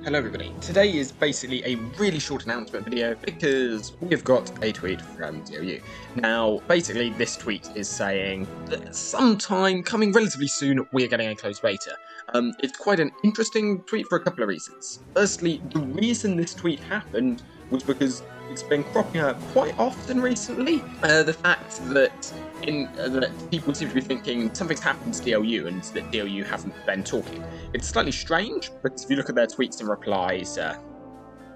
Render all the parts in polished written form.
Hello everybody. Today is basically a really short announcement video because we've got a tweet from DLU. Now, basically this tweet is saying that sometime coming relatively soon we're getting a closed beta. It's quite an interesting tweet for a couple of reasons. Firstly, the reason this tweet happened was because it's been cropping up quite often recently. The fact that that people seem to be thinking something's happened to DLU and that DLU haven't been talking. It's slightly strange because if you look at their tweets and replies,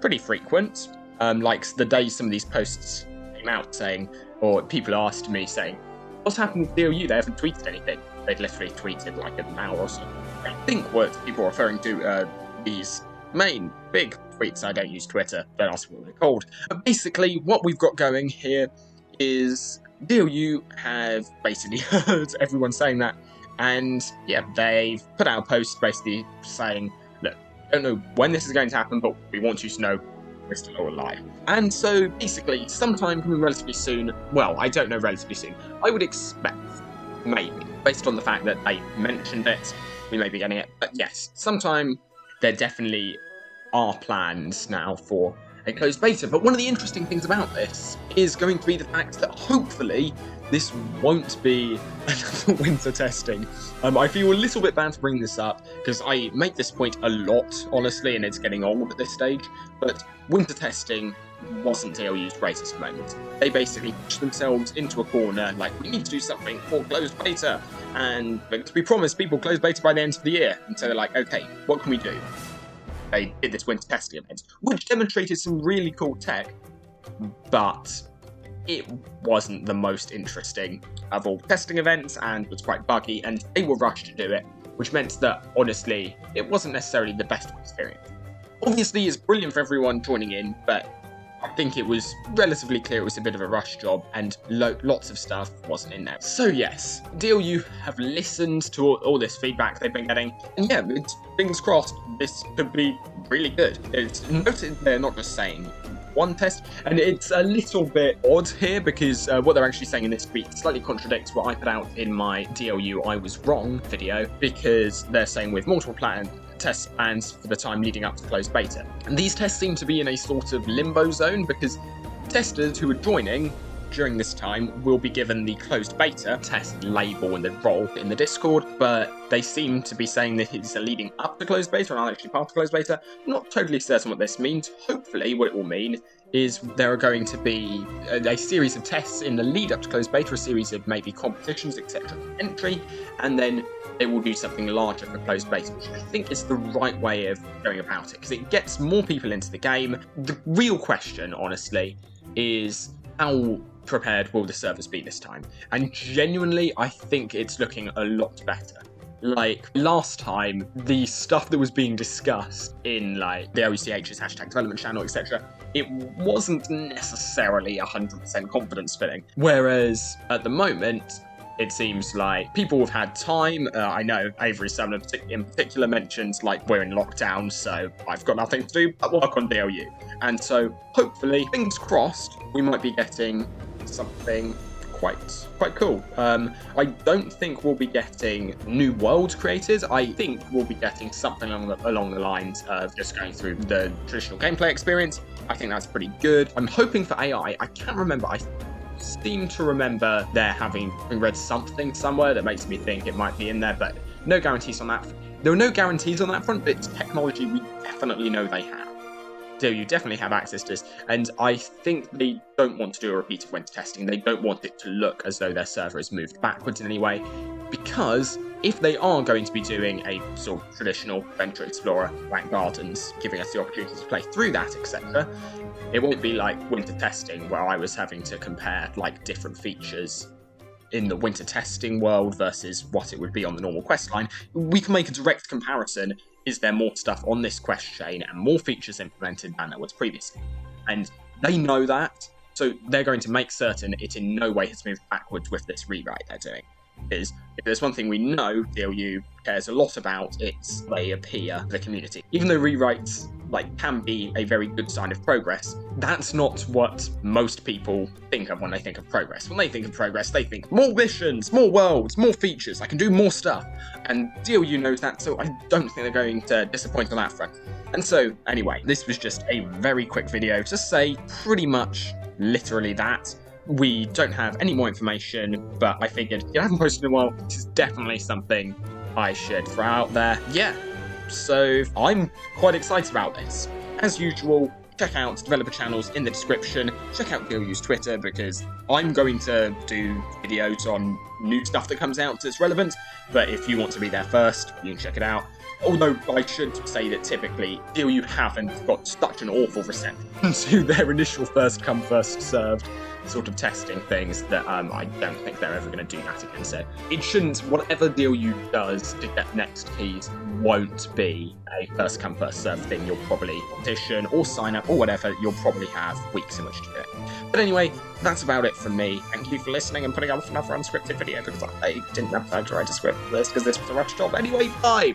pretty frequent. Like the day some of these posts came out saying, or people asked me saying, what's happened with DLU? They haven't tweeted anything. They'd literally tweeted like an hour or so. I think what people are referring to these main big tweets. I don't use Twitter, don't ask what they're called. But basically what we've got going here is DLU have basically heard everyone saying that, and yeah, they've put out a post basically saying, look, I don't know when this is going to happen, but we want you to know we're still all alive. And so basically sometime coming relatively soon, well, I don't know relatively soon, I would expect, maybe, based on the fact that they mentioned it, we may be getting it, but yes, sometime there definitely are plans now for a closed beta. But one of the interesting things about this is going to be the fact that hopefully this won't be another winter testing. I feel a little bit bad to bring this up because I make this point a lot, honestly, and it's getting old at this stage, but winter testing wasn't DLU's greatest moment. They basically pushed themselves into a corner, like, we need to do something for closed beta, and we promised people closed beta by the end of the year, and so they're like, okay, what can we do? They did this winter testing event, which demonstrated some really cool tech, but it wasn't the most interesting of all testing events and was quite buggy, and they were rushed to do it, which meant that, honestly, it wasn't necessarily the best experience. Obviously, it's brilliant for everyone joining in, but I think it was relatively clear it was a bit of a rush job, and lots of stuff wasn't in there. So yes, DLU have listened to all this feedback they've been getting, and yeah, it's, fingers crossed, this could be really good. It's noted they're not just saying one test, and it's a little bit odd here because what they're actually saying in this tweet slightly contradicts what I put out in my DLU I was wrong video, because they're saying with multiple test plans for the time leading up to closed beta. And these tests seem to be in a sort of limbo zone because testers who are joining during this time will be given the closed beta test label and the role in the Discord, but they seem to be saying that it's leading up to closed beta and not actually part of closed beta. I'm not totally certain what this means. Hopefully what it will mean is there are going to be a series of tests in the lead up to closed beta, a series of maybe competitions, etc. entry, and then they will do something larger for closed beta, which I think is the right way of going about it, because it gets more people into the game. The real question, honestly, is how prepared will the servers be this time? And genuinely, I think it's looking a lot better. Like, last time, the stuff that was being discussed in, like, the OCH's hashtag development channel, etc., it wasn't necessarily 100% confidence filling. Whereas, at the moment, it seems like people have had time. I know Avery Sumner in particular mentions, like, we're in lockdown, so I've got nothing to do but work on DLU. And so, hopefully, fingers crossed, we might be getting something quite cool. I don't think we'll be getting new worlds created. I think we'll be getting something along the lines of just going through the traditional gameplay experience. I think that's pretty good. I'm hoping for AI. I can't remember. I seem to remember there having read something somewhere that makes me think it might be in there, but no guarantees on that. There are no guarantees on that front, but it's technology we definitely know they have. So you definitely have access to this, and I think they don't want to do a repeat of winter testing. They don't want it to look as though their server has moved backwards in any way, because if they are going to be doing a sort of traditional Adventure Explorer, like Gardens, giving us the opportunity to play through that, etc., it won't be like winter testing where I was having to compare like different features in the winter testing world versus what it would be on the normal quest line. We can make a direct comparison. Is there more stuff on this quest chain and more features implemented than there was previously? And they know that, so they're going to make certain it in no way has moved backwards with this rewrite they're doing. Because if there's one thing we know DLU cares a lot about, it's they appear to the community. Even though rewrites can be a very good sign of progress. That's not what most people think of when they think of progress. When they think of progress, they think more missions, more worlds, more features, I can do more stuff. And DLU knows that, so I don't think they're going to disappoint on that front. And so, anyway, this was just a very quick video to say pretty much literally that. We don't have any more information, but I figured I haven't posted in a while, which is definitely something I should throw out there. Yeah, so I'm quite excited about this. As usual, check out developer channels in the description, check out DLU's Twitter, because I'm going to do videos on new stuff that comes out that's relevant, but if you want to be there first, you can check it out. Although I should say that typically DLU haven't got such an awful reception to their initial first come first served sort of testing things that I don't think they're ever going to do that again. So it shouldn't, whatever DLU does to get next keys won't be a first come first served thing. You'll probably audition or sign up or whatever, you'll probably have weeks in which to do it. But anyway, that's about it from me. Thank you for listening and putting up with another unscripted video, because I didn't have time to write a script for this because this was a rush job. Anyway, bye!